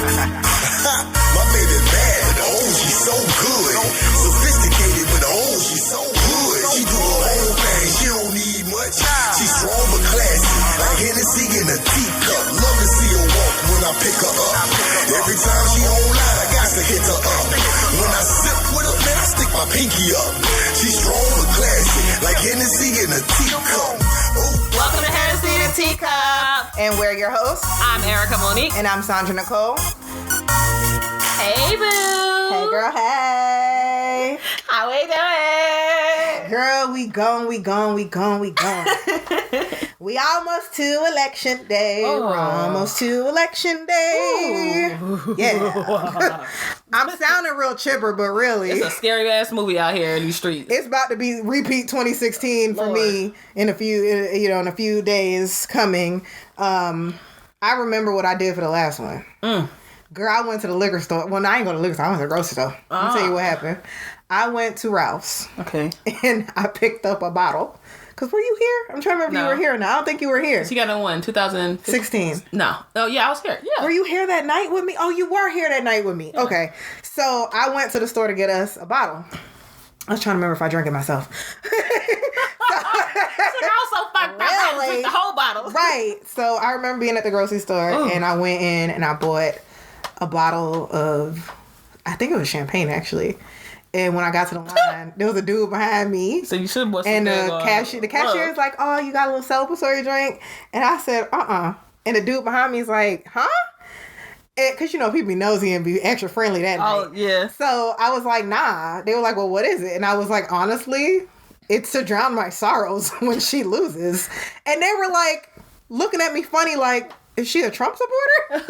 My baby bad, but oh, she's so good. Sophisticated, but oh, she's so good. She do her own thing, she don't need much. She's strong but classy, like Hennessy in a teacup. Love to see her walk when I pick her up. Every time she online, I got to hit her up. When I sip with her, man, I stick my pinky up. She's strong but classy, like Hennessy in a teacup. Welcome to Hennessy in a Teacup. And we're your hosts. I'm Erica Monique. And I'm Sandra Nicole. Hey, boo. Hey, girl, hey. How we doing? Girl, we gone. We almost to election day. Oh. We're almost to election day. Ooh. Yeah. I'm sounding real chipper, but really. It's a scary ass movie out here in these streets. It's about to be repeat 2016 for me in a few days coming. I remember what I did for the last one. Girl, I went to the liquor store. Well, no, I ain't going to the liquor store. I went to the grocery store. Let me tell you what happened. I went to Ralph's. Okay. And I picked up a bottle. Because were you here? I'm trying to remember if you were here or not. I don't think you were here. So you got on when? 2016? No. Oh, yeah, I was here. Yeah. Were you here that night with me? Oh, you were here that night with me. Yeah. Okay. So I went to the store to get us a bottle. I was trying to remember if I drank it myself. I was so fucked up. I had to drink the whole bottle. Right. So I remember being at the grocery store and I went in and I bought a bottle of, I think it was champagne actually. And when I got to the line, there was a dude behind me. So you should have bought some. And the cashier is like, "Oh, you got a little celebratory drink?" And I said, And the dude behind me is like, "Huh?" Because, people be nosy and be extra friendly that night. Oh, yeah. So I was like, nah. They were like, well, what is it? And I was like, honestly, it's to drown my sorrows when she loses. And they were like, looking at me funny like, is she a Trump supporter?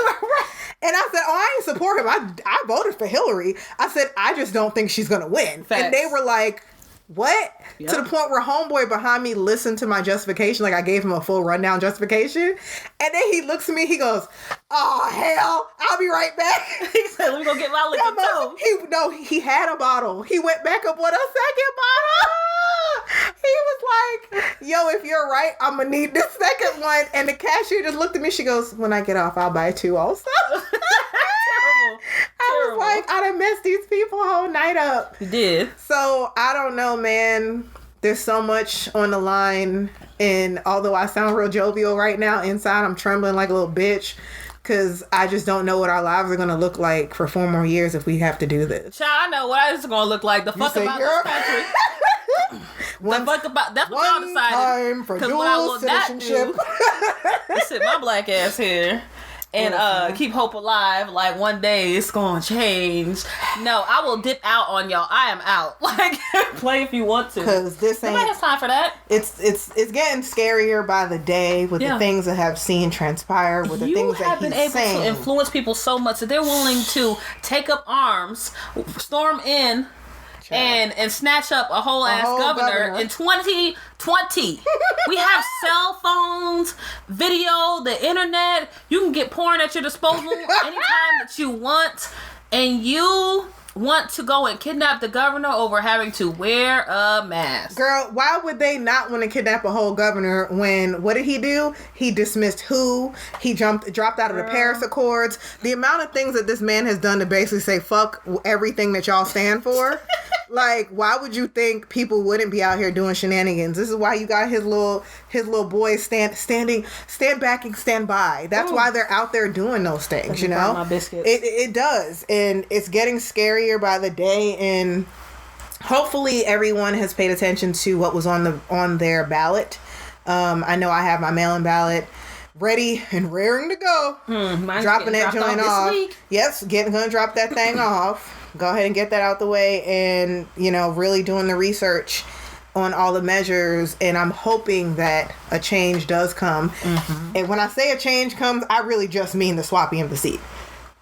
And I said, I ain't support him. I voted for Hillary. I said, I just don't think she's going to win. Facts. And they were like, what? Yep. To the point where homeboy behind me listened to my justification. Like I gave him a full rundown justification. And then he looks at me, he goes, oh, hell, I'll be right back. He said, let me go get my liquor too. He had a bottle. He went back up with a second bottle. He was like, yo, if you're right, I'm going to need this second one. And the cashier just looked at me. She goes, when I get off, I'll buy two also. I was like, I done messed these people whole night up. You did. So, I don't know, man. There's so much on the line. And although I sound real jovial right now, inside I'm trembling like a little bitch. Because I just don't know what our lives are going to look like for 4 more years if we have to do this. Child, I know what it's going to look like. The fuck about this country. That's what y'all decided. Time for dual citizenship. Sit my black ass here and keep hope alive. Like one day it's gonna change. No, I will dip out on y'all. I am out. Like play if you want to. Because this ain't. Nobody has time for that. It's getting scarier by the day with the things that have seen transpire with the things that he's saying. You have been able to influence people so much that they're willing to take up arms, storm in. And snatch up a whole governor in 2020. We have cell phones, video, the internet. You can get porn at your disposal anytime that you want. And you want to go and kidnap the governor over having to wear a mask. Girl, why would they not want to kidnap a whole governor when, what did he do? He dismissed WHO. He dropped out of the Paris Accords. The amount of things that this man has done to basically say, fuck everything that y'all stand for. Like, why would you think people wouldn't be out here doing shenanigans? This is why you got his little boys stand back and stand by. That's why they're out there doing those things, you know? My biscuits. It does. And it's getting scarier by the day, and hopefully everyone has paid attention to what was on their ballot. I know I have my mail-in ballot ready and raring to go. Dropping that joint off. Yes, gonna drop that thing off. Go ahead and get that out the way, and really doing the research on all the measures, and I'm hoping that a change does come. And when I say a change comes, I really just mean the swapping of the seat.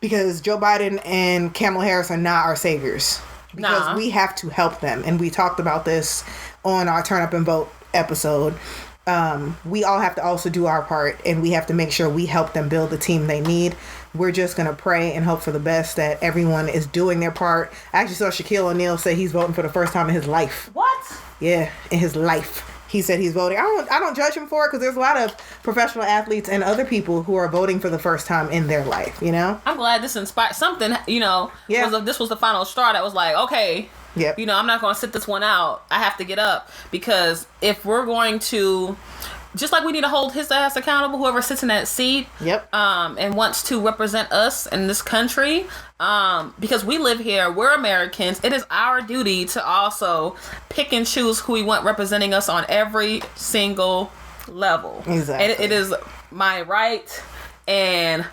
Because Joe Biden and Kamala Harris are not our saviors. Because we have to help them. And we talked about this on our Turn Up and Vote episode. We all have to also do our part. And we have to make sure we help them build the team they need. We're just going to pray and hope for the best that everyone is doing their part. I actually saw Shaquille O'Neal say he's voting for the first time in his life. What? Yeah, in his life. he said he's voting. I don't judge him for it because there's a lot of professional athletes and other people who are voting for the first time in their life, you know? I'm glad this inspired something, you know. Yeah. This was the final straw that was like, okay, yep. you know, I'm not going to sit this one out. I have to get up, because if we're going to, just like we need to hold his ass accountable, whoever sits in that seat, yep. And wants to represent us in this country, because we live here, we're Americans, it is our duty to also pick and choose who we want representing us on every single level. Exactly. It is my right, and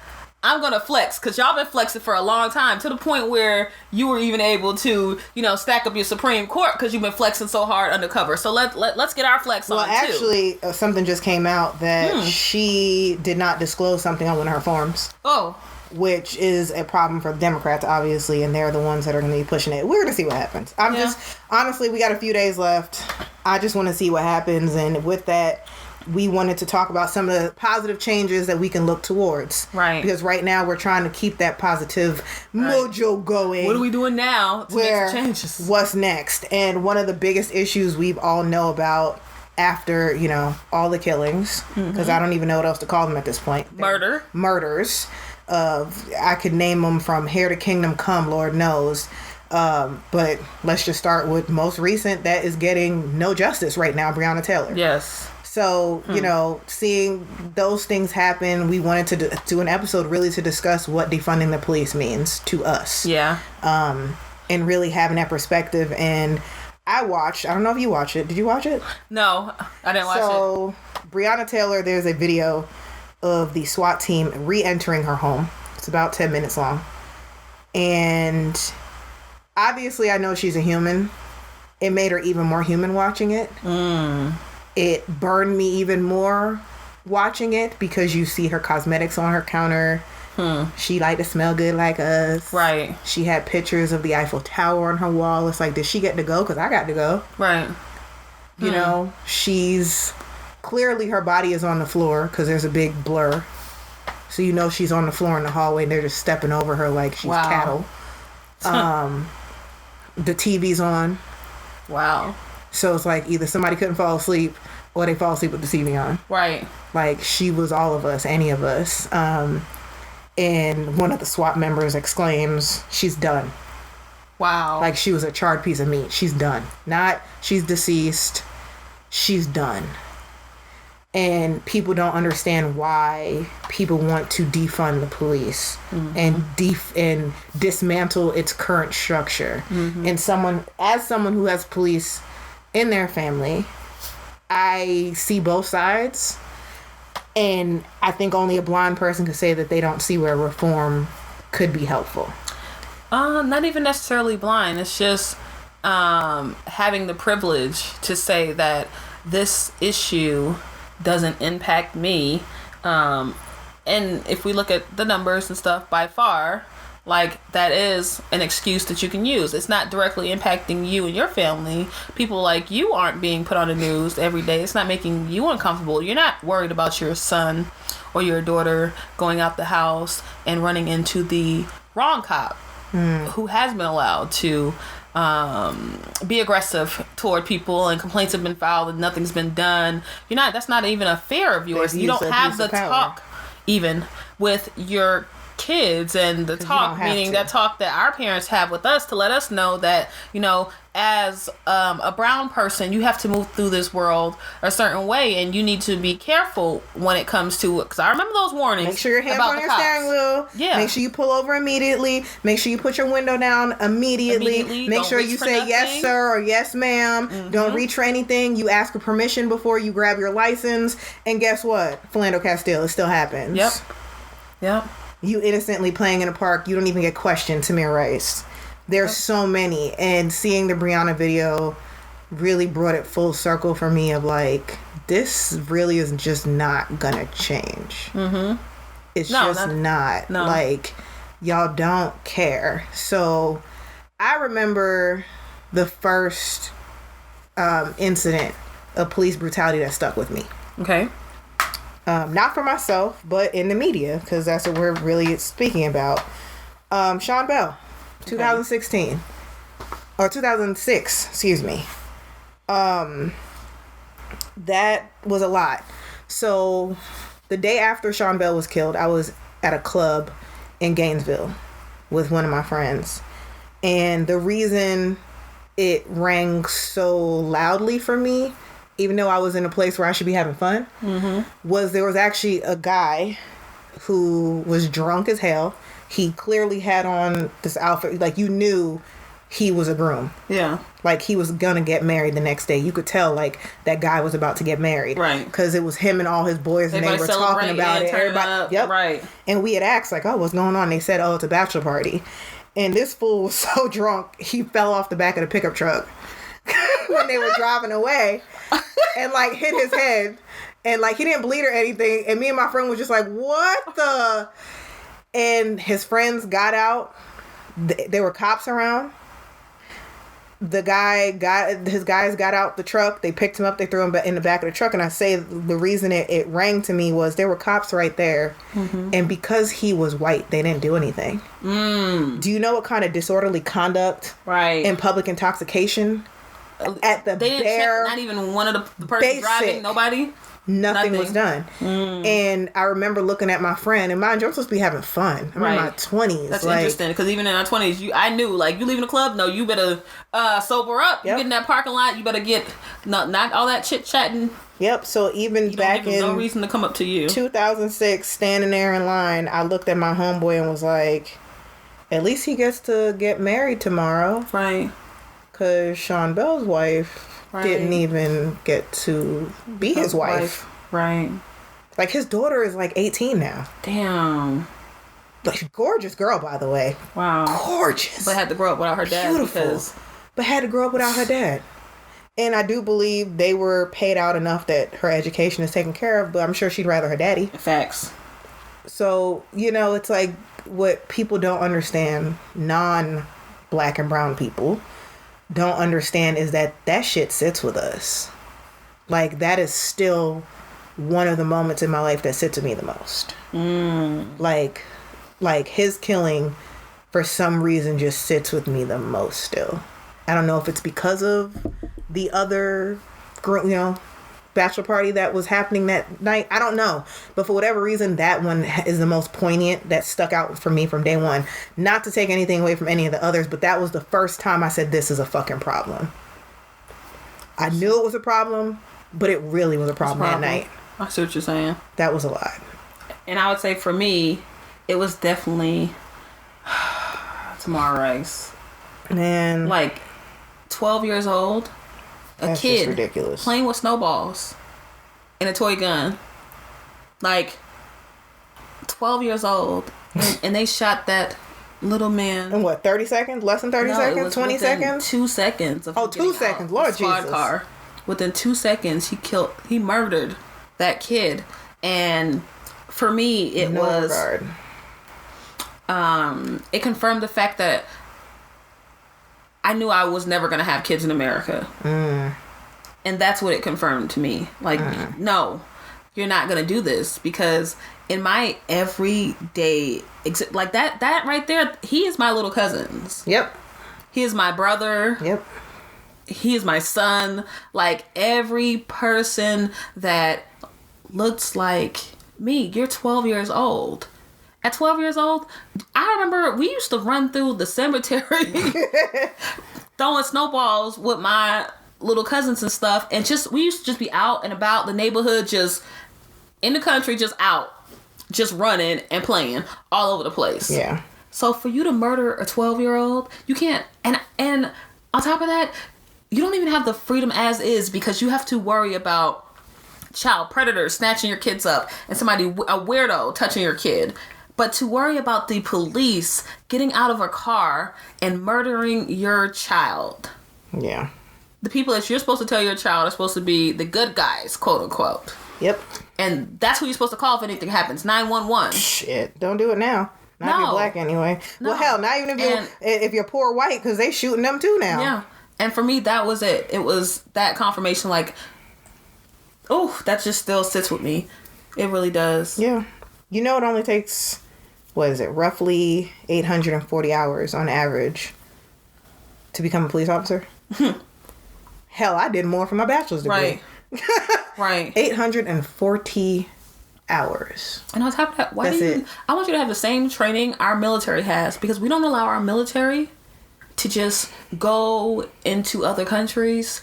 I'm gonna flex, because y'all been flexing for a long time, to the point where you were even able to, you know, stack up your Supreme Court because you've been flexing so hard undercover. So let's get our flex on, too. Well, actually, something just came out that she did not disclose something on one of her forms. Oh. Which is a problem for the Democrats, obviously, and they're the ones that are going to be pushing it. We're going to see what happens. Honestly, we got a few days left. I just want to see what happens, and with that, we wanted to talk about some of the positive changes that we can look towards. Right. Because right now we're trying to keep that positive mojo going. What are we doing now to make the changes? What's next? And one of the biggest issues we've all know about after, you know, all the killings, because I don't even know what else to call them at this point. Murders. I could name them from Here to Kingdom Come, Lord knows. But let's just start with most recent that is getting no justice right now, Breonna Taylor. Yes. So, you know, seeing those things happen, we wanted to do an episode really to discuss what defunding the police means to us. Yeah. And really having that perspective. And I don't know if you watched it. Did you watch it? No, I didn't watch it. So, Breonna Taylor, there's a video of the SWAT team re-entering her home. It's about 10 minutes long. And obviously, I know she's a human. It made her even more human watching it. It burned me even more watching it because you see her cosmetics on her counter. She liked to smell good like us. Right. She had pictures of the Eiffel Tower on her wall. It's like, did she get to go? Because I got to go. Right. You know, she's clearly her body is on the floor because there's a big blur. So you know she's on the floor in the hallway and they're just stepping over her like she's cattle. The TV's on. Wow. So it's like either somebody couldn't fall asleep or they fall asleep with the TV on. Right. Like, she was all of us, any of us. And one of the SWAT members exclaims, she's done. Wow. Like, she was a charred piece of meat. She's done. Not, she's deceased. She's done. And people don't understand why people want to defund the police and dismantle its current structure. And as someone who has police in their family, I see both sides, and I think only a blind person could say that they don't see where reform could be helpful. Not even necessarily blind. It's just having the privilege to say that this issue doesn't impact me. And if we look at the numbers and stuff, by far, like, that is an excuse that you can use. It's not directly impacting you and your family. People like you aren't being put on the news every day. It's not making you uncomfortable. You're not worried about your son or your daughter going out the house and running into the wrong cop who has been allowed to be aggressive toward people, and complaints have been filed and nothing's been done. That's not even a fear of yours. You don't have the talk even with your kids, and the talk, meaning that talk that our parents have with us to let us know that, as a brown person, you have to move through this world a certain way, and you need to be careful when it comes to it. Because I remember those warnings. Make sure your hands on your steering wheel. Yeah. Make sure you pull over immediately. Make sure you put your window down immediately. Make sure you say yes, sir, or yes, ma'am. Don't reach for anything. You ask for permission before you grab your license. And guess what? Philando Castile, it still happens. Yep. You innocently playing in a park, you don't even get questioned, Tamir Rice. There's so many. And seeing the Breonna video really brought it full circle for me of like, this really is just not gonna change. It's not. No. Like, y'all don't care. So I remember the first incident of police brutality that stuck with me. Okay. Not for myself, but in the media, because that's what we're really speaking about. Sean Bell, 2016. Or 2006, excuse me. that was a lot. So the day after Sean Bell was killed, I was at a club in Gainesville with one of my friends. And the reason it rang so loudly for me, even though I was in a place where I should be having fun, was there was actually a guy who was drunk as hell. He clearly had on this outfit. Like, you knew he was a groom. Yeah. Like, he was gonna get married the next day. You could tell, like, that guy was about to get married. Right. Because it was him and all his boys, and they were talking about it. Everybody, yep. Right. And we had asked, like, oh, what's going on? They said, oh, it's a bachelor party. And this fool was so drunk, he fell off the back of the pickup truck when they were driving away and, like, hit his head. And, like, he didn't bleed or anything. And me and my friend was just like, what the... And his friends got out. There were cops around. His guys got out the truck. They picked him up. They threw him in the back of the truck. And I say the reason it rang to me was there were cops right there. And because he was white, they didn't do anything. Do you know what kind of disorderly conduct and public intoxication at the they didn't check, not even one of the person driving, nobody? Nothing was done. And I remember looking at my friend, and mind you, I'm supposed to be having fun. I'm in my 20s. That's interesting, because even in our 20s, I knew, like, you leaving the club, no, you better sober up. You get in that parking lot, you better get, not all that chit-chatting. Yep, so even back in... no reason to come up to you. 2006, standing there in line, I looked at my homeboy and was like, at least he gets to get married tomorrow. Right. Because Sean Bell's wife... didn't even get to be his wife. Right. Like, his daughter is like 18 now. Damn. Like, gorgeous girl, by the way. Wow. Gorgeous. But had to grow up without her dad. Beautiful. But had to grow up without her dad. And I do believe they were paid out enough that her education is taken care of, but I'm sure she'd rather her daddy. Facts. So, it's like what people don't understand, non-black and brown people don't understand, is that shit sits with us. Like, that is still one of the moments in my life that sits with me the most. Like his killing for some reason just sits with me the most still. I don't know if it's because of the other bachelor party that was happening that night. I don't know. But for whatever reason, that one is the most poignant, that stuck out for me from day one. Not to take anything away from any of the others, but that was the first time I said, this is a fucking problem. I knew it was a problem, but it really was a problem that night. I see what you're saying. That was a lot. And I would say for me, it was definitely Tamar Rice. Man. Like, 12 years old. That's kid just ridiculous. Playing with snowballs and a toy gun. Like, 12 years old. And they shot that little man. In what, 30 seconds? Less than 30 seconds? 20 seconds? 2 seconds. Of 2 seconds. Lord Jesus. Car. Within 2 seconds, he murdered that kid. And for me, it confirmed the fact that I knew I was never going to have kids in America. And that's what it confirmed to me. Like, no, you're not going to do this, because in my everyday, like that right there, he is my little cousins. Yep. He is my brother. Yep. He is my son. Like, every person that looks like me, you're 12 years old. At 12 years old, I remember we used to run through the cemetery throwing snowballs with my little cousins and stuff. And we used to just be out and about the neighborhood, just in the country, just out, just running and playing all over the place. Yeah. So for you to murder a 12-year-old, you can't. And on top of that, you don't even have the freedom as is, because you have to worry about child predators snatching your kids up and a weirdo touching your kid. But to worry about the police getting out of a car and murdering your child. Yeah. The people that you're supposed to tell your child are supposed to be the good guys, quote unquote. Yep. And that's who you're supposed to call if anything happens. 911. Shit. Don't do it now. Not if you're black anyway. No. Well, hell, not even if you're poor white, because they shooting them too now. Yeah. And for me, that was it. It was that confirmation, like, oh, that just still sits with me. It really does. Yeah. It only takes, roughly 840 hours on average to become a police officer? Hell, I did more for my bachelor's degree. Right. Right. 840 hours. And on top of that, I want you to have the same training our military has, because we don't allow our military to just go into other countries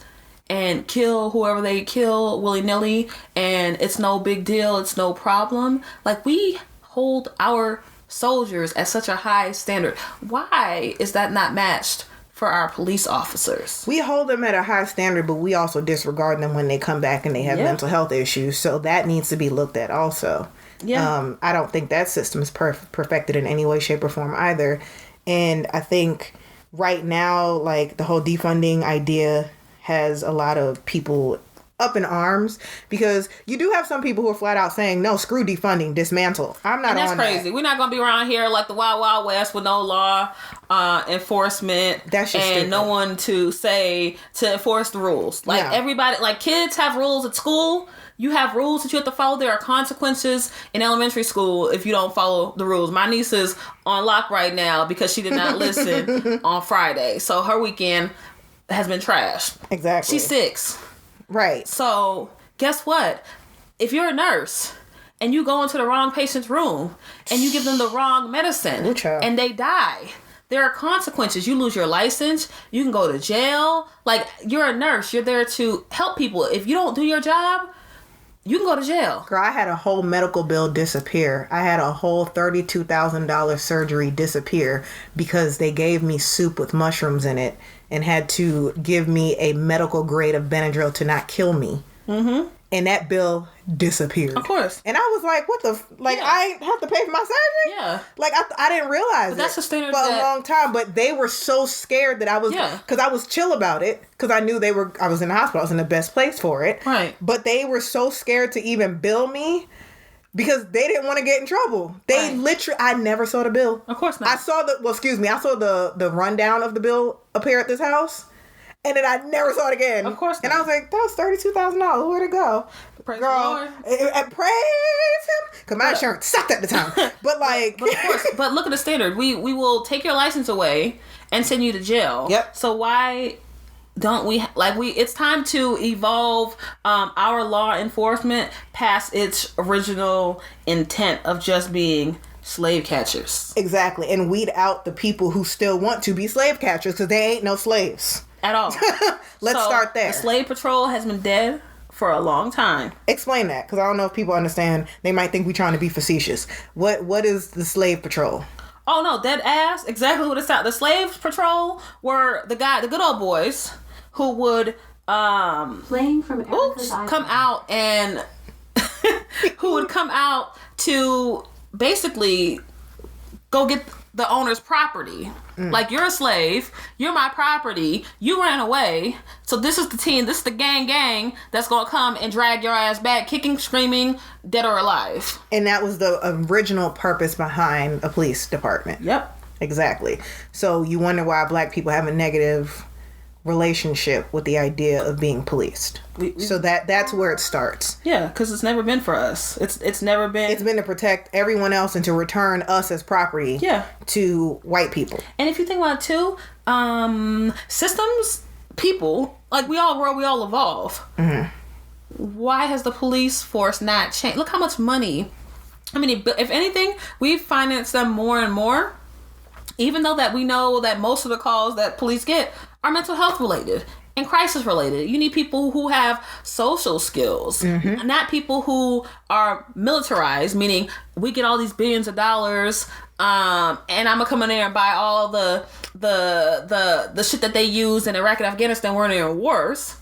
and kill whoever they kill willy-nilly, and it's no big deal, it's no problem. Like, we hold our soldiers at such a high standard. Why is that not matched for our police officers? We hold them at a high standard, but we also disregard them when they come back and they have mental health issues. So that needs to be looked at also. Yeah. I don't think that system is perfected in any way, shape, or form either. And I think right now, like, the whole defunding idea has a lot of people up in arms, because you do have some people who are flat out saying, no, screw defunding, dismantle. I'm not on that. And that's crazy. We're not going to be around here like the Wild Wild West with no law enforcement. That's just and stupid. No one to enforce the rules. Like, everybody, like, kids have rules at school. You have rules that you have to follow. There are consequences in elementary school if you don't follow the rules. My niece is on lock right now because she did not listen on Friday. So her weekend has been trashed. Exactly. She's 6. Right. So guess what? If you're a nurse and you go into the wrong patient's room and you give them the wrong medicine and they die, there are consequences. You lose your license. You can go to jail. Like, you're a nurse. You're there to help people. If you don't do your job, you can go to jail. Girl, I had a whole medical bill disappear. I had a whole $32,000 surgery disappear because they gave me soup with mushrooms in it and had to give me a medical grade of Benadryl to not kill me. Mm-hmm. And that bill disappeared. Of course. And I was like, what the... I have to pay for my surgery? Yeah. Like, I didn't realize that's the standard for a long time. But they were so scared that I was... Because I was chill about it. Because I knew I was in the hospital. I was in the best place for it. Right. But they were so scared to even bill me because they didn't want to get in trouble. They literally... I never saw the bill. Of course not. I saw the rundown of the bill appear at this house. And then I never saw it again. Of course not. And I was like, that was $32,000. Where'd it go? Praise Girl, the Lord. Praise him. Because my insurance sucked at the time. But like... But of course, but look at the standard. We will take your license away and send you to jail. Yep. So why don't we... it's time to evolve our law enforcement past its original intent of just being slave catchers. Exactly. And weed out the people who still want to be slave catchers because they ain't no slaves. At all. Let's start there. The slave patrol has been dead for a long time. Explain that, because I don't know if people understand. They might think we're trying to be facetious. What is the slave patrol? Oh no, dead ass. Exactly what it's at. The slave patrol were the good old boys who would playing from come out and who would come out to basically go get the owner's property. Like, you're a slave, you're my property, you ran away, so this is the team, this is the gang that's gonna come and drag your ass back, kicking, screaming, dead or alive. And that was the original purpose behind a police department. Yep. Exactly. So you wonder why Black people have a negative relationship with the idea of being policed. So that's where it starts. Yeah, because it's never been for us. It's never been. It's been to protect everyone else and to return us as property. To white people. And if you think about it too, systems, people, like we all evolve. Mm-hmm. Why has the police force not changed? Look how much money. I mean, if anything, we've financed them more and more. Even though that we know that most of the calls that police get are mental health related and crisis related. You need people who have social skills, not people who are militarized, meaning we get all these billions of dollars, and I'm gonna come in there and buy all the shit that they use in Iraq and Afghanistan when they're in wars.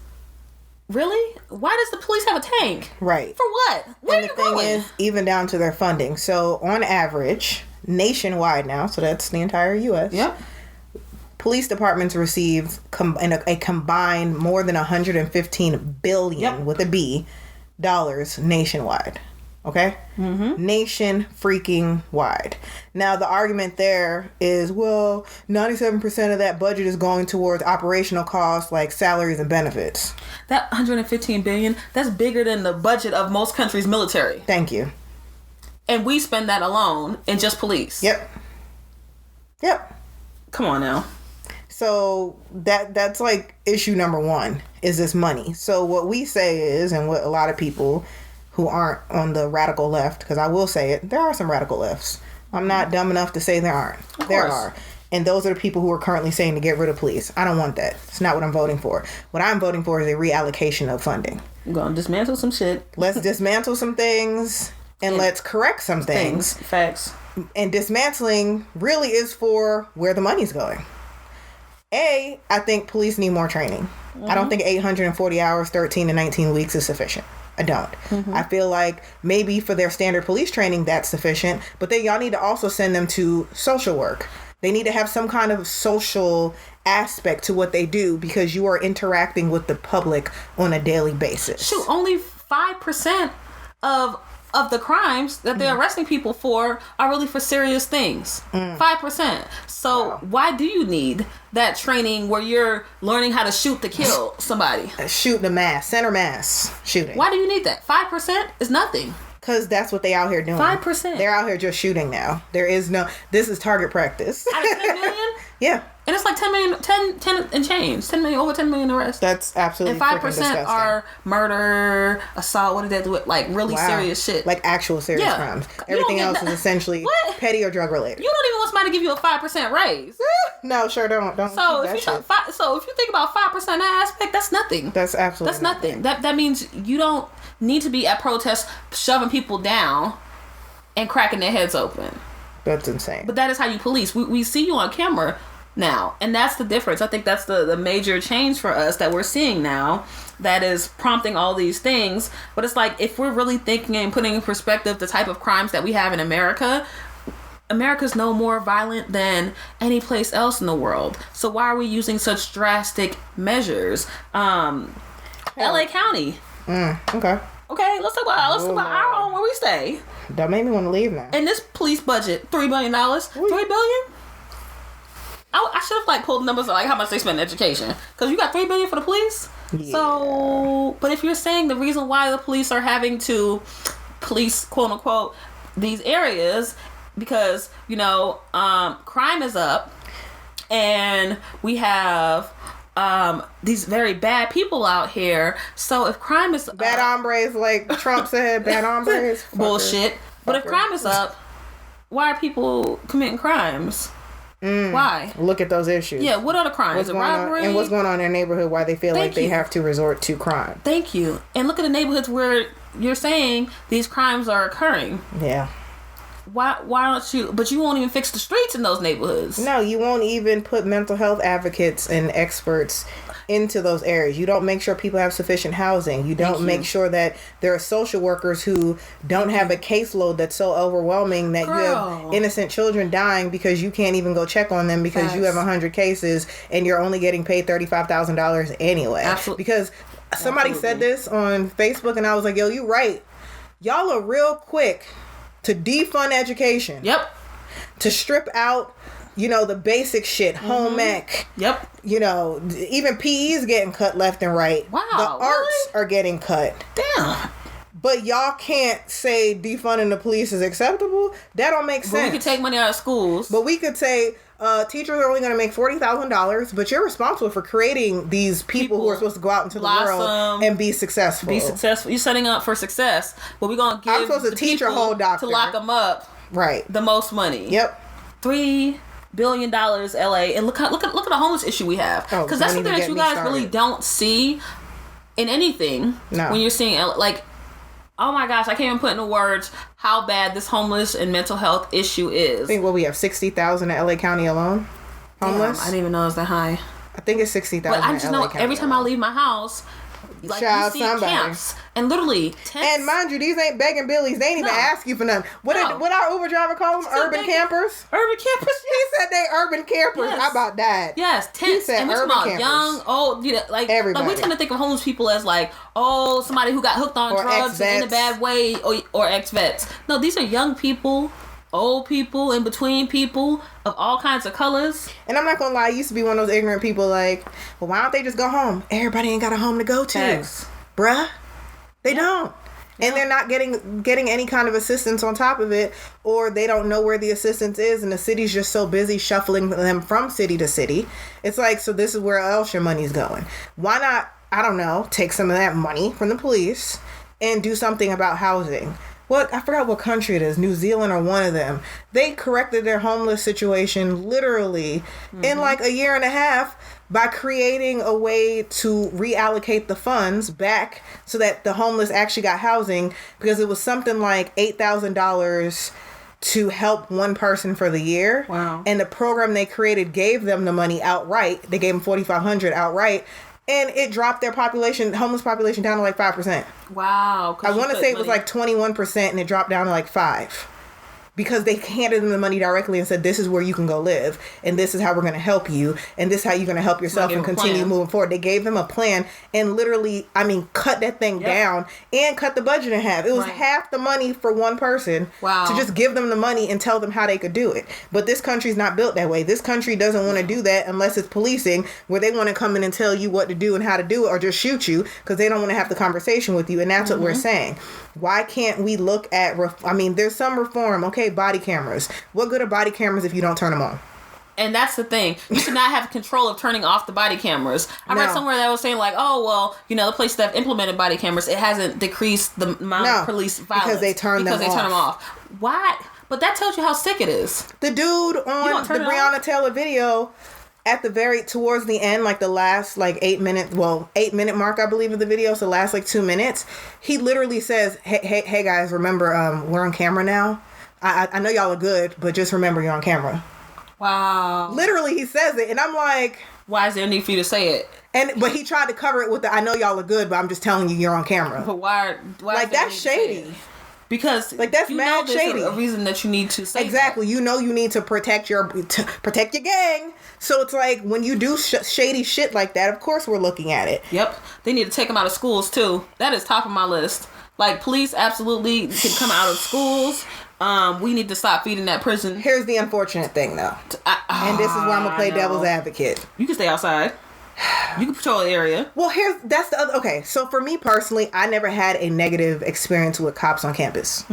Really? Why does the police have a tank? Right. For what? Where and the thing is, even down to their funding. So on average, nationwide now, so that's the entire U.S. Yep. Police departments receive a combined more than $115 billion with a B dollars nationwide. Okay? Mm-hmm. Nation freaking wide. Now, the argument there is, well, 97% of that budget is going towards operational costs like salaries and benefits. That $115 billion, that's bigger than the budget of most countries' military. Thank you. And we spend that alone in just police. Yep. Come on now. So that's like issue number one is this money. So what we say is, and what a lot of people who aren't on the radical left, because I will say it, there are some radical lefts. I'm not dumb enough to say there aren't. There are. And those are the people who are currently saying to get rid of police. I don't want that. It's not what I'm voting for. What I'm voting for is a reallocation of funding. I'm going to dismantle some shit. Let's dismantle some things and let's correct some things. Facts. And dismantling really is for where the money's going. I think police need more training. I don't think 840 hours, 13 to 19 weeks is sufficient. I don't. I feel like maybe for their standard police training, that's sufficient. But then y'all need to also send them to social work. They need to have some kind of social aspect to what they do because you are interacting with the public on a daily basis. Shoot, only 5% of the crimes that they're arresting people for are really for serious things. 5%. So why do you need that training where you're learning how to shoot to kill somebody? Shoot the mass, center mass shooting. Why do you need that? 5% is nothing. Because that's what they out here doing. 5%. They're out here just shooting now. There is no... This is target practice. Out of 10 million? Yeah. And it's like 10 million, 10 and change. 10 million, over 10 million arrests. That's absolutely and 5% disgusting. Are murder, assault, what did they do? Like really serious shit. Like actual serious crimes. Everything else is essentially petty or drug related. You don't even want somebody to give you a 5% raise. No, sure don't. So if you think about 5% that aspect, that's nothing. That's absolutely nothing. That means you don't need to be at protests shoving people down and cracking their heads open. That's insane. But that is how you police. We see you on camera now, and that's the difference. I think that's the major change for us that we're seeing now that is prompting all these things. But it's like, if we're really thinking and putting in perspective the type of crimes that we have in America's no more violent than any place else in the world. So why are we using such drastic measures? LA County. Okay. Let's talk about our own, where we stay. That made me want to leave now. And this police budget, $3 billion. $3 billion? I should have pulled numbers on how much they spend in education. Because you got $3 billion for the police. Yeah. So, but if you're saying the reason why the police are having to police, quote unquote, these areas, because, crime is up and we have these very bad people out here. So if crime is bad hombres, like Trump said, bad hombres. Bullshit. But if crime is up, why are people committing crimes? Why? Look at those issues. Yeah, what are the crimes? What's going on, and what's going on in their neighborhood? Why they feel they have to resort to crime? Thank you. And look at the neighborhoods where you're saying these crimes are occurring. Yeah. Why don't you? But you won't even fix the streets in those neighborhoods. No, you won't even put mental health advocates and experts into those areas. You don't make sure people have sufficient housing. You don't make sure that there are social workers who don't have a caseload that's so overwhelming that you have innocent children dying because you can't even go check on them because you have 100 cases and you're only getting paid $35,000 anyway. Absolutely. Because somebody said this on Facebook and I was like, yo, you right. Y'all are real quick to defund education. Yep. To strip out, the basic shit, home ec. Yep. Even PE is getting cut left and right. Wow. The arts are getting cut. Damn. But y'all can't say defunding the police is acceptable. That don't make sense. But we could take money out of schools. But we could say teachers are only going to make $40,000, but you're responsible for creating these people who are supposed to go out into the world and be successful. You're setting up for success. But we're going to give I'm supposed to teach a whole doctor to lock them up. Right. The most money. Yep. $3 billion, LA, and look at the homeless issue we have. Because that's something that you guys really don't see in anything. No. When you're seeing oh my gosh, I can't even put into words how bad this homeless and mental health issue is. I think we have 60,000 in LA County alone. Homeless. Damn, I didn't even know it was that high. I think it's 60,000. But I just know every time I leave my house, you see camps and literally tents. And mind you, these ain't begging billies. They ain't even ask you for nothing. What our Uber driver call them? Urban campers. Urban campers. He said they urban campers. Yes. How about that? Yes, tents. He said and we're urban talking campers. Young, old, everybody. we tend to think of homeless people as somebody who got hooked on drugs in a bad way, or ex-vets. No, these are young people, old people, in between people of all kinds of colors. And I'm not gonna lie, I used to be one of those ignorant people well, why don't they just go home? Everybody ain't got a home to go to. Thanks. Bruh. They don't. and they're not getting any kind of assistance on top of it, or they don't know where the assistance is, and the city's just so busy shuffling them from city to city. It's like, so this is where else your money's going. Why not, I don't know, take some of that money from the police and do something about housing? What, I forgot what country it is, New Zealand or one of them. They corrected their homeless situation literally in like a year and a half by creating a way to reallocate the funds back so that the homeless actually got housing, because it was something like $8,000 to help one person for the year. Wow. And the program they created gave them the money outright. They gave them $4,500 outright. And it dropped their homeless population down to like 5%. Wow. I want to say it was like 21%, and it dropped down to like 5%. Because they handed them the money directly and said, this is where you can go live, and this is how we're going to help you, and this is how you're going to help yourself and continue moving forward. They gave them a plan and literally, cut that thing down and cut the budget in half. It was half the money for one person to just give them the money and tell them how they could do it. But this country's not built that way. This country doesn't want to do that unless it's policing, where they want to come in and tell you what to do and how to do it, or just shoot you because they don't want to have the conversation with you. And that's what we're saying. Why can't we look at, there's some reform. Okay, body cameras. What good are body cameras if you don't turn them on? And that's the thing. You should not have control of turning off the body cameras. I read somewhere that was saying like, oh, well, the places that have implemented body cameras, it hasn't decreased the amount of police violence. Because they turn them off. Why? But that tells you how sick it is. The dude on the Breonna Taylor video, at the towards the end, like the last 8 minute mark, I believe, of the video, so the last 2 minutes, he literally says, hey guys, remember, we're on camera now. I know y'all are good, but just remember you're on camera. Wow. Literally, he says it, and I'm like, why is there a need for you to say it? But he tried to cover it with I know y'all are good, but I'm just telling you you're on camera. But why like, that's shady. Because that's mad shady. A reason that you need to say exactly. That. You need to protect your gang. So it's like, when you do shady shit like that, of course we're looking at it. Yep. They need to take them out of schools too. That is top of my list. Like, police absolutely can come out of schools. We need to stop feeding that prison. Here's the unfortunate thing, though, and this is where I'm gonna play devil's advocate. You can stay outside. You can patrol the area. Well, that's the other. Okay, so for me personally, I never had a negative experience with cops on campus.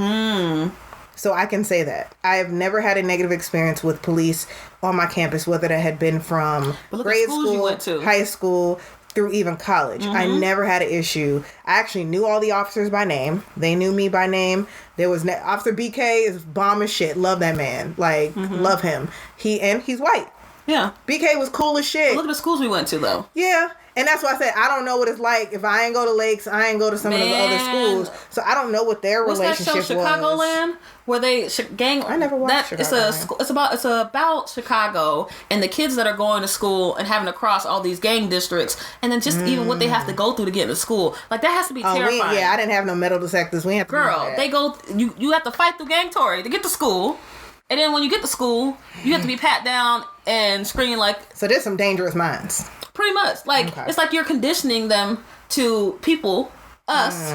So I can say that I have never had a negative experience with police on my campus, whether that had been from grade school, you went to. High school, through even college. I never had an issue. I actually knew all the officers by name. They knew me by name. There was Officer BK is bomb as shit. Love that man. Like, love him. He's white. Yeah. BK was cool as shit. But look at the schools we went to, though. Yeah. And that's why I said I don't know what it's like if I ain't go to Lakes, I ain't go to some of those other schools. So I don't know what their relationship was. What's that show, Chicagoland? Where they gang. I never watched Chicagoland. It's about Chicago and the kids that are going to school and having to cross all these gang districts, and then just even what they have to go through to get into school. Like, that has to be terrifying. I didn't have no metal detectors. We have to. Girl, they go. You have to fight through gang Tory to get to school. And then when you get to school, you have to be pat down and scream like... So there's some dangerous minds. Pretty much. Like, It's like you're conditioning them to people, us,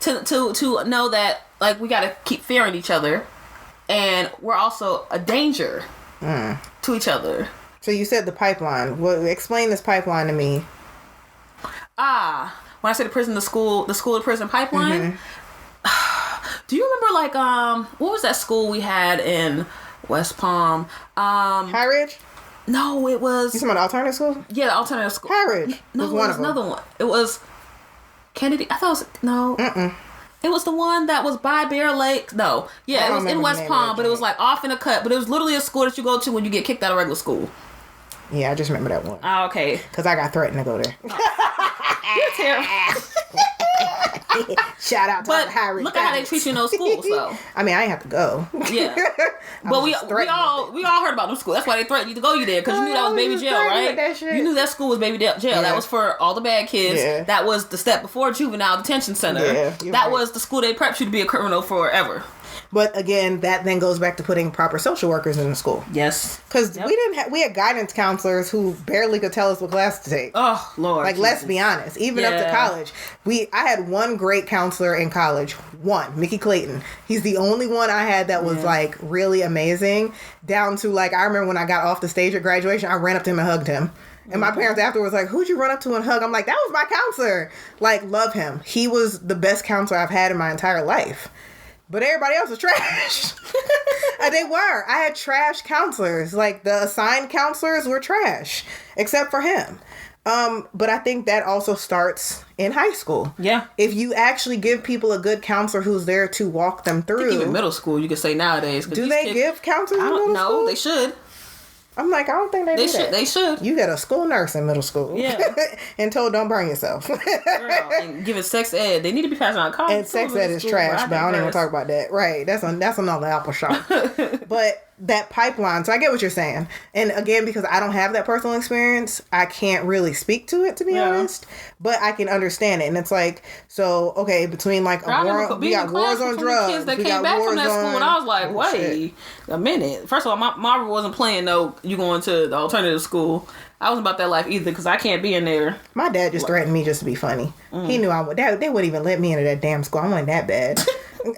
to know that, like, we got to keep fearing each other. And we're also a danger to each other. So you said the pipeline. Well, explain this pipeline to me. When I say the school to prison pipeline... Do you remember, like, what was that school we had in West Palm? High Ridge? No, it was... You talking about alternative school? Yeah, the alternative school. High Ridge. No, it was another one. It was Kennedy. I thought it was... No. It was the one that was by Bear Lake. No. Yeah, it was in West Palm, but it was, like, off in a cut. But it was literally a school that you go to when you get kicked out of regular school. Yeah, I just remember that one. Oh, okay. Because I got threatened to go there. You're terrible. Shout out to High Ridge. Look at how they treat you in those schools, though. I mean, I ain't have to go. Yeah, but we all heard about them schools. That's why they threatened you to go there, because you knew that was baby jail, right? You knew that school was baby jail. Yeah. That was for all the bad kids. Yeah. That was the step before juvenile detention center. Yeah, that was the school they prepped you to be a criminal forever. But again, that then goes back to putting proper social workers in the school. Yes. Because we had guidance counselors who barely could tell us what class to take. Oh, Lord. Like, let's be honest. Even up to college. I had one great counselor in college. One. Mickey Clayton. He's the only one I had that was, like, really amazing. Down to, like, I remember when I got off the stage at graduation, I ran up to him and hugged him. And my parents afterwards like, who'd you run up to and hug? I'm like, that was my counselor. Like, love him. He was the best counselor I've had in my entire life. But everybody else was trash. And they were. I had trash counselors. Like, the assigned counselors were trash. Except for him. But I think that also starts in high school. Yeah. If you actually give people a good counselor who's there to walk them through. I think even middle school, you could say nowadays. Do they give counselors in middle school? No, they should. I'm like, I don't think they do that. They should. You got a school nurse in middle school. Yeah. And told don't burn yourself. Girl, and giving sex ed. They need to be passing out college. And sex ed is trash, but I don't even want to talk about that. Right. That's another apple shot. But that pipeline, so I get what you're saying. And again, because I don't have that personal experience, I can't really speak to it, to be honest. But I can understand it. And it's like, so, okay, between like we got wars on drugs. Kids that came back from that school, and I was like, wait a minute. First of all, Marvin wasn't playing you going to the alternative school. I wasn't about that life either because I can't be in there. My dad just threatened me just to be funny. He knew I would. They wouldn't even let me into that damn school. I wasn't that bad.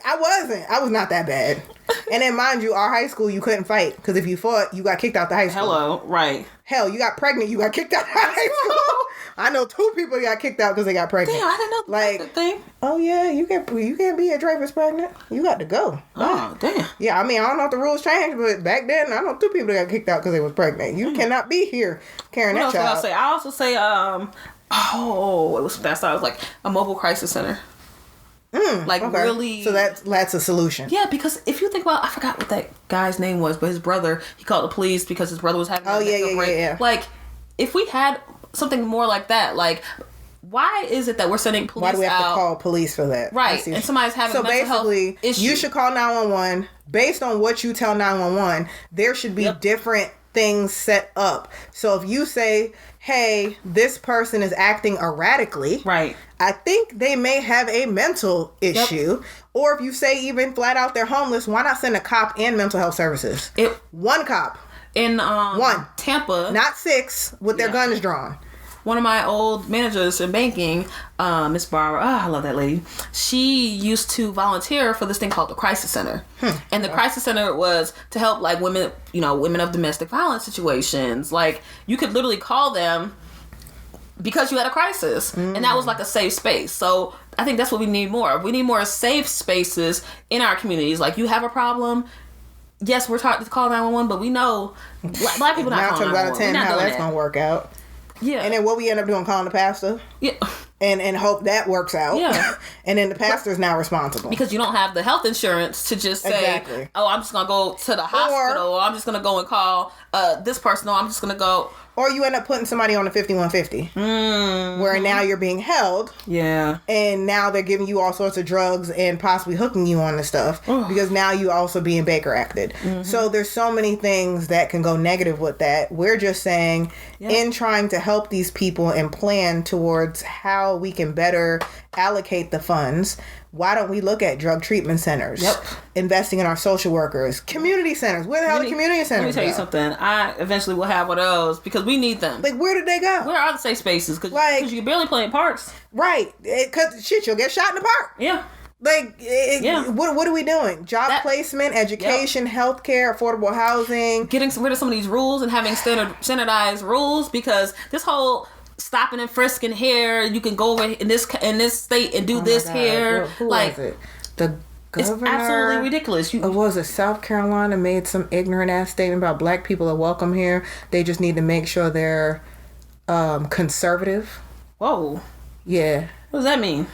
I wasn't. I was not that bad. And then, mind you, our high school, you couldn't fight. Because if you fought, you got kicked out the high school. Hello, right. Hell, you got pregnant, you got kicked out of high school. I know 2 people got kicked out because they got pregnant. Damn, I didn't know that thing. Oh, yeah, you can't be at Dreyfus pregnant. You got to go. Oh, damn. Yeah, I mean, I don't know if the rules changed, but back then, I know 2 people that got kicked out because they was pregnant. You cannot be here carrying that child. I also say, it was fast. I was like, a mobile crisis center. Really. So that's a solution. Yeah, because if you think about, I forgot what that guy's name was, but his brother, he called the police because his brother was having a break. Yeah. Like, if we had something more like that, like, why is it that we're sending police out? Why do we have to call police for that? Right, and somebody's having a mental health issue. You should call 911. Based on what you tell 911, there should be different things set up. So if you say, hey, this person is acting erratically, right, I think they may have a mental issue. Yep. Or if you say even flat out they're homeless, why not send a cop and mental health services? One cop. In Tampa. Not 6 with their guns drawn. One of my old managers in banking, Miss Barbara, I love that lady. She used to volunteer for this thing called the Crisis Center. And the Crisis Center was to help like women of domestic violence situations. Like you could literally call them because you had a crisis. And that was like a safe space. So I think that's what we need more. We need more safe spaces in our communities. Like you have a problem. Yes, we're taught to call 911, but we know black people not calling 911. How that's going to work out. Yeah. And then what we end up doing, calling the pastor. Yeah. And hope that works out. Yeah. And then the pastor's now responsible. Because you don't have the health insurance to just say, oh, I'm just going to go to the hospital. Or I'm just going to go and call this person. Or I'm just going to go. Or you end up putting somebody on a 5150. Where now you're being held. Yeah. And now they're giving you all sorts of drugs and possibly hooking you on the stuff. Because now you also being Baker acted. So there's so many things that can go negative with that. We're just saying in trying to help these people and plan towards how we can better allocate the funds, why don't we look at drug treatment centers? Yep. Investing in our social workers, community centers. Where the hell are the community centers? Let me tell you something. I eventually will have one of those because we need them. Like, where did they go? Where are the safe spaces? Because you can barely play in parks. Right. Because you'll get shot in the park. Yeah. Like, what are we doing? Job placement, education, healthcare, affordable housing. Getting rid of some of these rules and having standardized rules, because this whole stopping and frisking here, you can go over in this state and do this here. Who was it? The governor. It's absolutely ridiculous. Was it South Carolina made some ignorant ass statement about black people are welcome here? They just need to make sure they're conservative. Whoa. Yeah. What does that mean?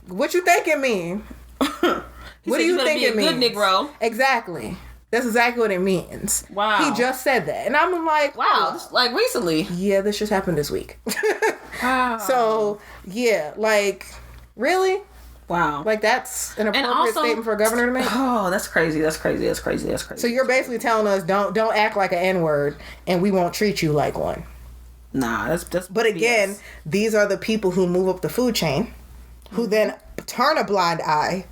What you think it mean? What do you think it means? Good Negro. Exactly. That's exactly what it means. Wow. He just said that. And I'm like, wow. This, like recently. Yeah, this just happened this week. Wow. So, yeah, like, really? Wow. Like, that's an appropriate statement for a governor to make? Oh, that's crazy. That's crazy. That's crazy. That's crazy. So you're basically telling us don't act like an N-word and we won't treat you like one. Nah, that's But again, these are the people who move up the food chain, who then turn a blind eye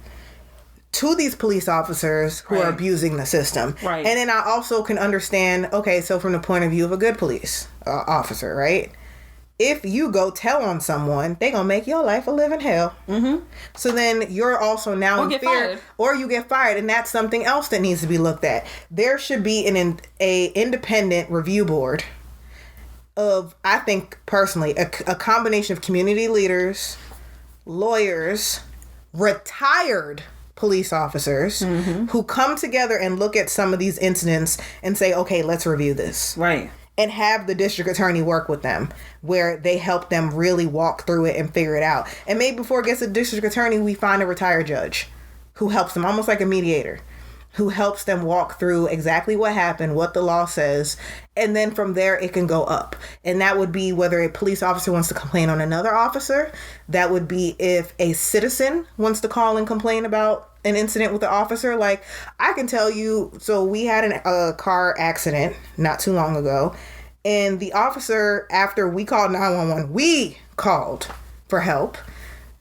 to these police officers who are abusing the system. Right. And then I also can understand, okay, so from the point of view of a good police officer, right? If you go tell on someone, they gonna make your life a living hell. Mm-hmm. So then you're also now in fear, fired. or you get fired, and that's something else that needs to be looked at. There should be an independent review board of, I think personally, a combination of community leaders, lawyers, retired police officers who come together and look at some of these incidents and say, okay, let's review this. Right. And have the district attorney work with them, where they help them really walk through it and figure it out. And maybe before it gets to the district attorney, we find a retired judge who helps them, almost like a mediator, who helps them walk through exactly what happened, what the law says, and then from there it can go up. And that would be whether a police officer wants to complain on another officer. That would be if a citizen wants to call and complain about an incident with the officer. Like, I can tell you, so we had a car accident not too long ago, and the officer, after we called 911, we called for help.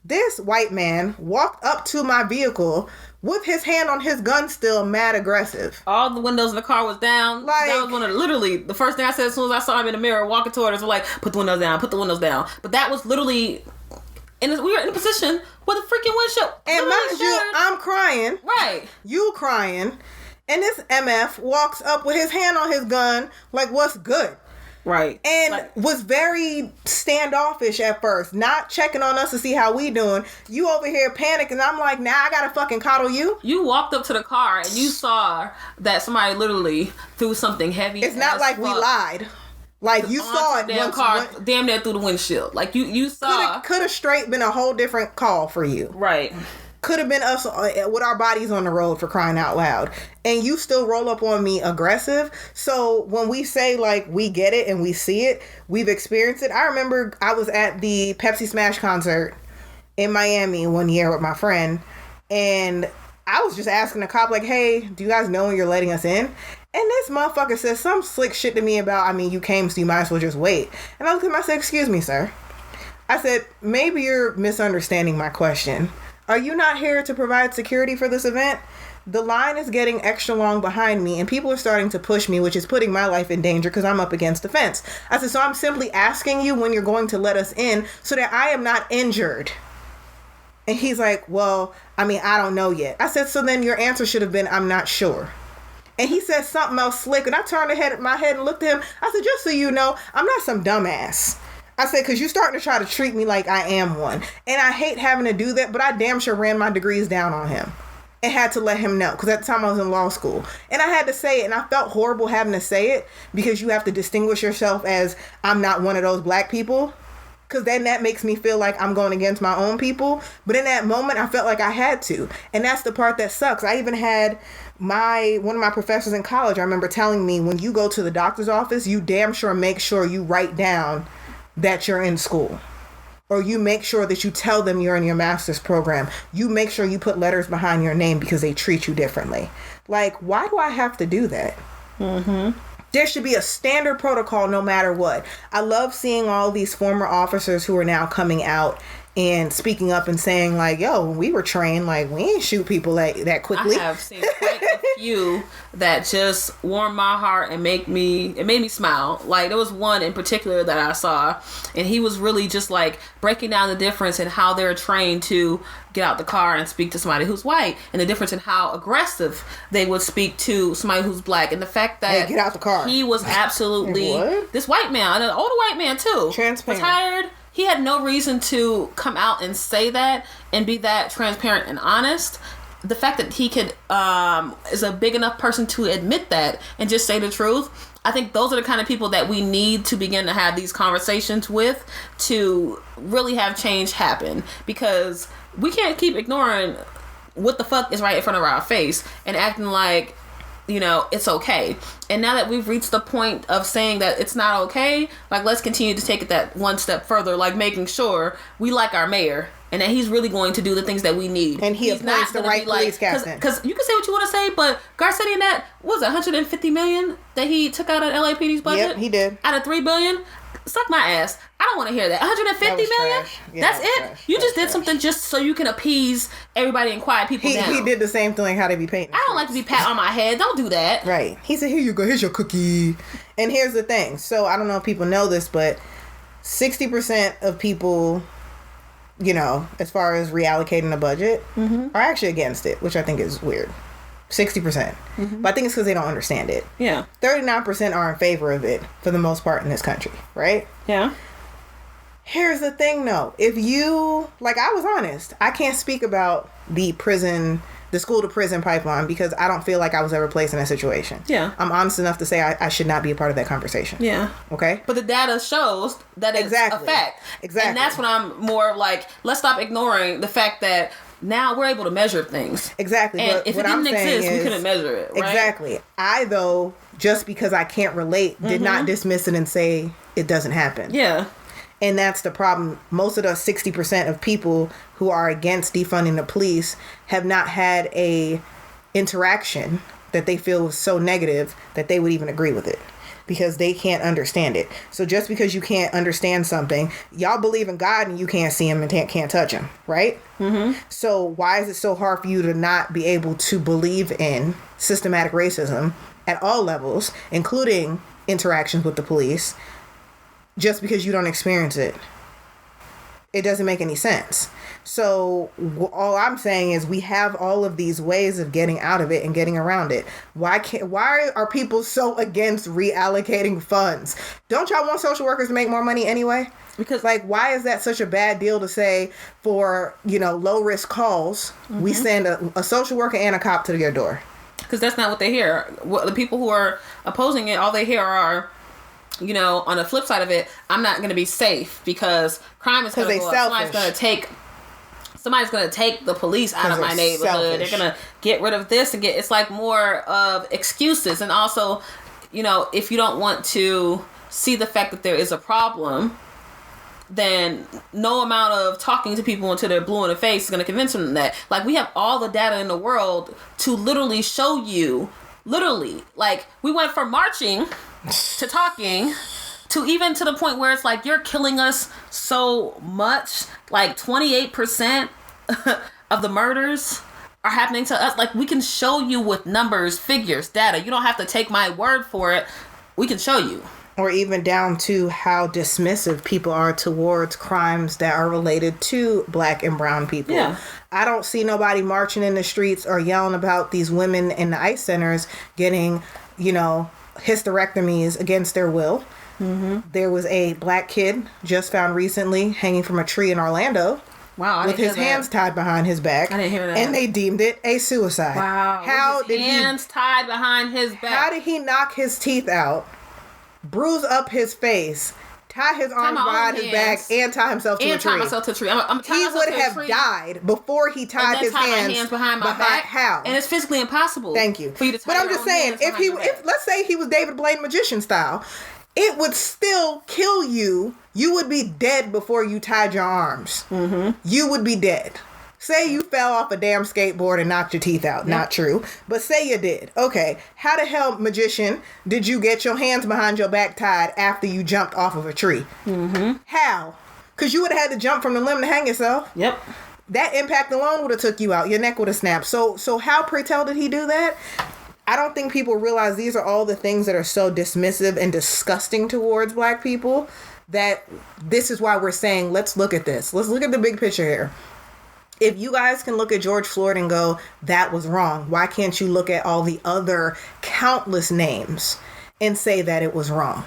This white man walked up to my vehicle with his hand on his gun, still mad aggressive. All the windows in the car was down. Like, that was one of literally the first thing I said as soon as I saw him in the mirror walking toward us. Was like, put the windows down, put the windows down. But that was literally, and we were in a position where the freaking windshield. And mind you, I'm crying. Right. You crying. And this MF walks up with his hand on his gun, like, what's good? Right. And was very standoffish at first, not checking on us to see how we doing. You over here panicking. I'm like, nah, I gotta fucking coddle you. You walked up to the car and you saw that somebody literally threw something heavy. It's not like we lied. Like, you saw it. Damn car, damn near through the windshield. Like, you saw. Could have straight been a whole different call for you. Right. Could have been us with our bodies on the road, for crying out loud. And you still roll up on me aggressive. So when we say, like, we get it and we see it, we've experienced it. I remember I was at the Pepsi Smash concert in Miami one year with my friend. And I was just asking the cop, like, hey, do you guys know when you're letting us in? And this motherfucker said some slick shit to me about, I mean, you came, so you might as well just wait. And I looked at him, I said, excuse me, sir. I said, maybe you're misunderstanding my question. Are you not here to provide security for this event? The line is getting extra long behind me and people are starting to push me, which is putting my life in danger because I'm up against the fence. I said, so I'm simply asking you when you're going to let us in so that I am not injured. And he's like, well, I mean, I don't know yet. I said, so then your answer should have been, I'm not sure. And he said something else slick, and I turned my head and looked at him. I said, just so you know, I'm not some dumbass. I said, because you're starting to try to treat me like I am one. And I hate having to do that, but I damn sure ran my degrees down on him. And had to let him know, because at the time I was in law school. And I had to say it, and I felt horrible having to say it, because you have to distinguish yourself as, I'm not one of those black people. Because then that makes me feel like I'm going against my own people. But in that moment, I felt like I had to. And that's the part that sucks. I even had one of my professors in college, I remember telling me, when you go to the doctor's office, you damn sure make sure you write down that you're in school. Or you make sure that you tell them you're in your master's program. You make sure you put letters behind your name because they treat you differently. Like, why do I have to do that? Mm-hmm. There should be a standard protocol no matter what. I love seeing all these former officers who are now coming out and speaking up and saying, like, yo, when we were trained, like, we ain't shoot people that quickly. I have seen quite a few that just warmed my heart and made me smile. Like, there was one in particular that I saw, and he was really just, like, breaking down the difference in how they're trained to get out the car and speak to somebody who's white, and the difference in how aggressive they would speak to somebody who's black, and the fact that hey, get out the car. He was absolutely this white man, an older white man too, transparent, retired. He had no reason to come out and say that and be that transparent and honest. The fact that he could is a big enough person to admit that and just say the truth. I think those are the kind of people that we need to begin to have these conversations with to really have change happen, because we can't keep ignoring what the fuck is right in front of our face and acting like, you know, it's okay. And now that we've reached the point of saying that it's not okay, like, let's continue to take it that one step further, like making sure we like our mayor and that he's really going to do the things that we need. And he's appoints the right police captain. Because you can say what you want to say, but Garcetti and that, what was it, $150 million that he took out of LAPD's budget? Yep, he did. Out of $3 billion? suck my ass. I don't want to hear that. 150 million? Yeah, that's it? trash. You just did something just so you can appease everybody and quiet people down. He did the same thing how they be painting. I don't like to be pat on my head. Don't do that. Right. He said, here you go. Here's your cookie. And here's the thing. So I don't know if people know this, but 60% of people, you know, as far as reallocating the budget, are actually against it, which I think is weird. 60%. But I think it's because they don't understand it. Yeah. 39% are in favor of it for the most part in this country, right? Yeah. Here's the thing, though. If you, like, I was honest. I can't speak about the school to prison pipeline because I don't feel like I was ever placed in that situation. Yeah. I'm honest enough to say I should not be a part of that conversation. Yeah. Okay? But the data shows that it's a fact. Exactly. And that's when I'm more like, let's stop ignoring the fact that now we're able to measure things. Exactly. And but if what it didn't I'm saying exist, we is, couldn't measure it, right? Exactly. I, though, just because I can't relate, did not dismiss it and say it doesn't happen. Yeah. And that's the problem. Most of the 60% of people who are against defunding the police have not had a interaction that they feel was so negative that they would even agree with it because they can't understand it. So just because you can't understand something, y'all believe in God and you can't see him and can't touch him, right? So why is it so hard for you to not be able to believe in systematic racism at all levels, including interactions with the police, just because you don't experience it? It doesn't make any sense. So all I'm saying is we have all of these ways of getting out of it and getting around it. Why are people so against reallocating funds? Don't y'all want social workers to make more money anyway? Because, like, why is that such a bad deal to say for, you know, low risk calls? We send a social worker and a cop to your door. Because that's not what they hear. The people who are opposing it, all they hear are, you know, on the flip side of it, I'm not going to be safe because crime is going to go up. Somebody's going to take the police out of my neighborhood. Selfish. They're going to get rid of this and it's like more of excuses. And also, you know, if you don't want to see the fact that there is a problem, then no amount of talking to people until they're blue in the face is going to convince them that. Like, we have all the data in the world to literally show you, like, we went from marching to talking to even to the point where it's like you're killing us so much. Like 28% of the murders are happening to us. Like, we can show you with numbers, figures, data. You don't have to take my word for it. We can show you. Or even down to how dismissive people are towards crimes that are related to black and brown people. Yeah. I don't see nobody marching in the streets or yelling about these women in the ICE centers getting, you know, hysterectomies against their will. There was a black kid just found recently hanging from a tree in Orlando. Wow, with his hands tied behind his back. I didn't hear that. And they deemed it a suicide. Wow. How with his did hands tied behind his back. How did he knock his teeth out, bruise up his face, tie his arms behind his back, and tie himself to a tree? And tie myself to a tree. He would have died before he tied his hands behind my back. How? And it's physically impossible. Thank you. For you to tie but I'm just saying, if let's say he was David Blaine magician style, it would still kill you. You would be dead before you tied your arms. You would be dead. Say you fell off a damn skateboard and knocked your teeth out. Yep. Not true. But say you did. Okay. How the hell, magician, did you get your hands behind your back tied after you jumped off of a tree? How? Because you would have had to jump from the limb to hang yourself. Yep. That impact alone would have took you out. Your neck would have snapped. So how, pray tell, did he do that? I don't think people realize these are all the things that are so dismissive and disgusting towards black people that this is why we're saying, let's look at this. Let's look at the big picture here. If you guys can look at George Floyd and go, that was wrong, why can't you look at all the other countless names and say that it was wrong?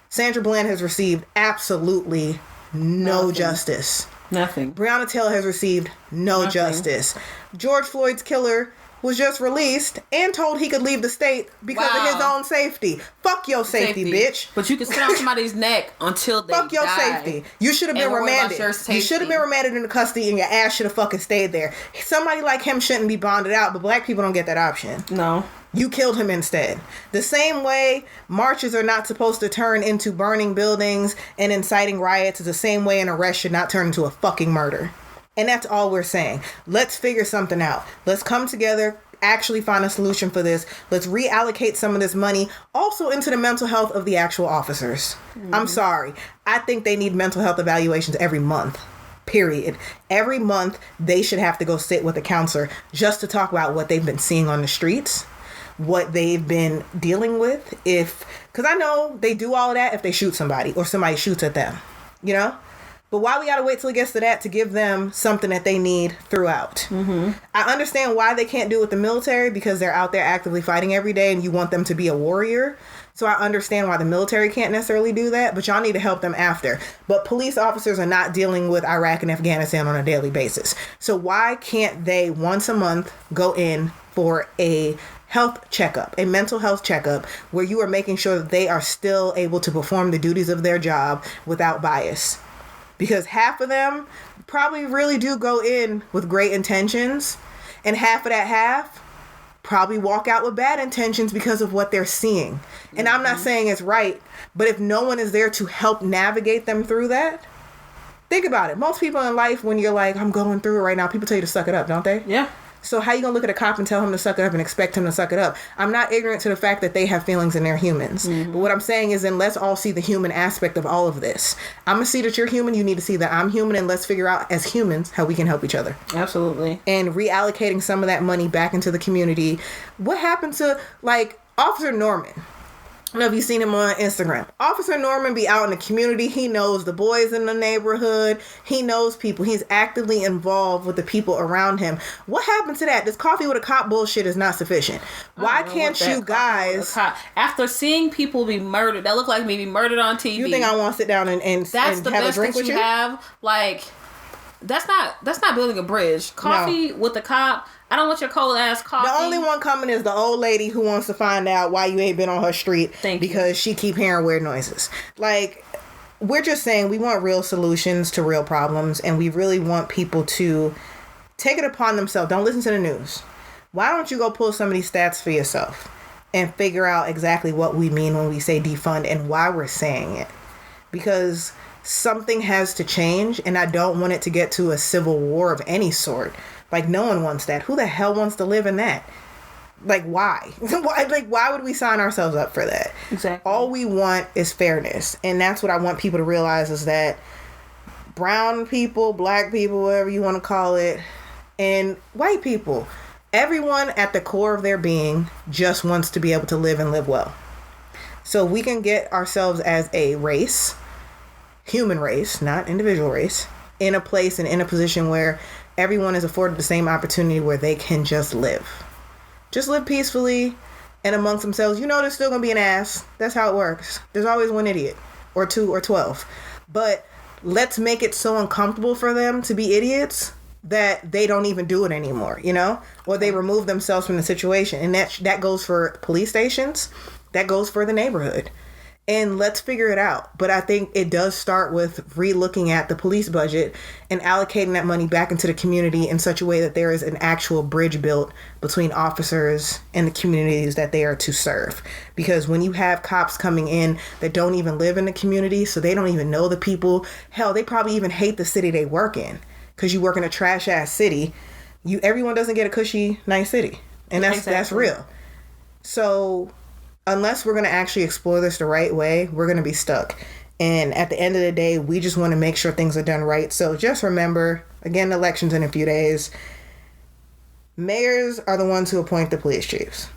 Sandra Bland has received absolutely no justice. Nothing. Breonna Taylor has received no justice. George Floyd's killer was just released and told he could leave the state because of his own safety. Fuck your safety, bitch. But you can sit on somebody's neck until they Fuck your die. safety. You should have been remanded. You should have been remanded into custody and your ass should have fucking stayed there. Somebody like him shouldn't be bonded out, but black people don't get that option. No. You killed him instead. The same way marches are not supposed to turn into burning buildings and inciting riots is the same way an arrest should not turn into a fucking murder. And that's all we're saying. Let's figure something out. Let's come together, actually find a solution for this. Let's reallocate some of this money also into the mental health of the actual officers. I'm sorry. I think they need mental health evaluations every month. Period. Every month, they should have to go sit with a counselor just to talk about what they've been seeing on the streets, what they've been dealing with. Because I know they do all of that if they shoot somebody or somebody shoots at them, you know? But why we gotta wait till it gets to that to give them something that they need throughout? I understand why they can't do it with the military, because they're out there actively fighting every day and you want them to be a warrior. So I understand why the military can't necessarily do that, but y'all need to help them after. But police officers are not dealing with Iraq and Afghanistan on a daily basis. So why can't they once a month go in for a health checkup, a mental health checkup, where you are making sure that they are still able to perform the duties of their job without bias? Because half of them probably really do go in with great intentions, and half of that half probably walk out with bad intentions because of what they're seeing. And I'm not saying it's right, but if no one is there to help navigate them through that, think about it. Most people in life, when you're like, I'm going through it right now, people tell you to suck it up, don't they? Yeah. So how you gonna look at a cop and tell him to suck it up and expect him to suck it up? I'm not ignorant to the fact that they have feelings and they're humans. But what I'm saying is, then let's all see the human aspect of all of this. I'm gonna see that you're human. You need to see that I'm human, and let's figure out as humans how we can help each other. Absolutely. And reallocating some of that money back into the community. What happened to, like, Officer Norman? I don't know if you've seen him on Instagram. Officer Norman be out in the community. He knows the boys in the neighborhood. He knows people. He's actively involved with the people around him. What happened to that? This coffee with a cop bullshit is not sufficient. Why can't you guys... After seeing people be murdered, that look like maybe murdered on TV. You think I want to sit down and that's the have best a drink with you? Have, like... That's not building a bridge. Coffee with the cop. I don't want your cold ass coffee. The only one coming is the old lady who wants to find out why you ain't been on her street because she keep hearing weird noises. Like, we're just saying we want real solutions to real problems, and we really want people to take it upon themselves. Don't listen to the news. Why don't you go pull some of these stats for yourself and figure out exactly what we mean when we say defund and why we're saying it? Because something has to change, and I don't want it to get to a civil war of any sort. Like, no one wants that. Who the hell wants to live in that? Like, why? Why would we sign ourselves up for that? Exactly. All we want is fairness. And that's what I want people to realize, is that brown people, black people, whatever you want to call it, and white people, everyone at the core of their being just wants to be able to live and live well. So we can get ourselves as a race, human race, not individual race, in a place and in a position where everyone is afforded the same opportunity where they can just live. Just live peacefully and amongst themselves. You know there's still going to be an ass. That's how it works. There's always one idiot, or 2 or 12. But let's make it so uncomfortable for them to be idiots that they don't even do it anymore, you know? Or they remove themselves from the situation. And that goes for police stations. That goes for the neighborhood. And let's figure it out. But I think it does start with re-looking at the police budget and allocating that money back into the community in such a way that there is an actual bridge built between officers and the communities that they are to serve. Because when you have cops coming in that don't even live in the community, so they don't even know the people, hell, they probably even hate the city they work in. Because you work in a trash-ass city, everyone doesn't get a cushy, nice city. And that's real. So unless we're going to actually explore this the right way, we're going to be stuck. And at the end of the day, we just want to make sure things are done right. So just remember, again, elections in a few days. Mayors are the ones who appoint the police chiefs.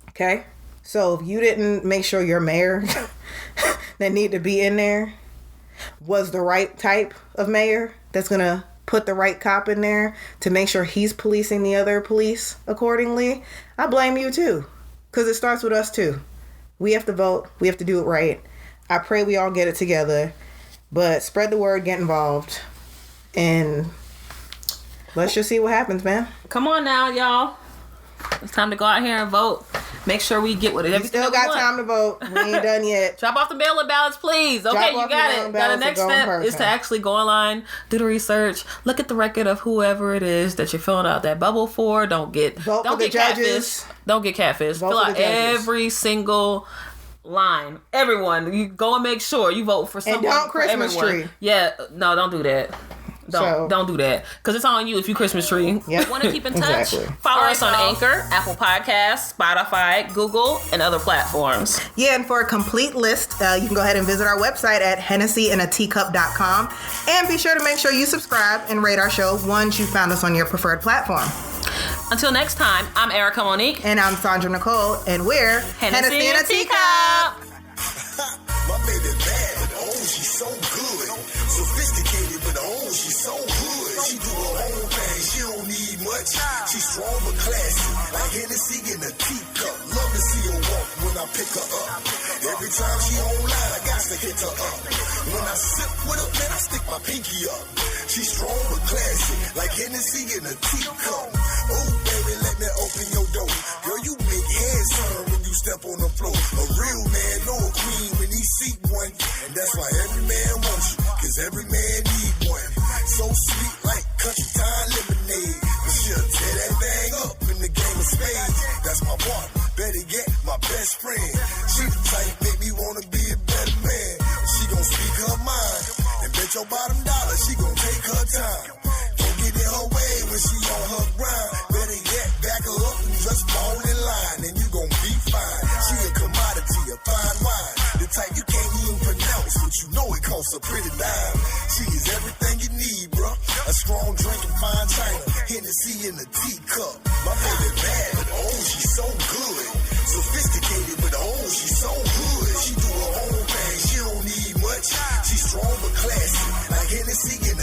Okay? So if you didn't make sure your mayor that need to be in there was the right type of mayor that's going to put the right cop in there to make sure he's policing the other police accordingly, I blame you too. Because it starts with us too. We have to vote. We have to do it right. I pray we all get it together. But spread the word, get involved. And let's just see what happens, man. Come on now, y'all. It's time to go out here and vote. Make sure we get with it. We still got time to vote. We ain't done yet. Drop off the mail-in ballots, please. Okay, you got it. Now the next step is to actually go online, do the research, look at the record of whoever it is that you're filling out that bubble for. Don't get catfish. Don't get catfish. Fill out every single line. Everyone, you go and make sure you vote for someone. And don't Christmas tree. Yeah, no, don't do that. Don't do that. Because it's on you if you Christmas tree. Yep. Want to keep in touch? Exactly. Follow us on Anchor, Apple Podcasts, Spotify, Google, and other platforms. Yeah, and for a complete list, you can go ahead and visit our website at HennessyandATeacup.com. And be sure to make sure you subscribe and rate our show once you found us on your preferred platform. Until next time, I'm Erica Monique. And I'm Sandra Nicole, and we're Hennessy and a Teacup. My baby bad, but oh, she's so good. Sophisticated, but oh, she's so good. She do her own thing, she don't need much. She's strong but classy, like Hennessy in a teacup. Love to see her walk when I pick her up. Every time she online, I got to hit her up. When I sip with her, man, I stick my pinky up. She's strong but classy, like Hennessy in a teacup. Oh, baby, let me open your door. Girl, you make heads turn when you step on the floor. A real man know a queen when he see one. And that's why every man wants you, cause every man need one. So sweet like country time lemonade. But she'll tear that thing up in the game of spades. That's my partner, better yet, my best friend. She the type make me wanna be a better man. She gon' speak her mind, and bet your bottom dollar she gon' take her time. Don't get in her way when she on her grind. Better yet, back her up and just fall in line, and you gon' be fine. She a commodity, a fine wine, the type you can't even pronounce, but you know it costs a pretty dime. She is everything you need, bruh. A strong drink and fine china, Hennessy in a teacup. My baby bad, but oh, she's so good. Sophisticated, but oh, she's so good. She do her own thing, she don't need much. She's strong but classy, like Hennessy in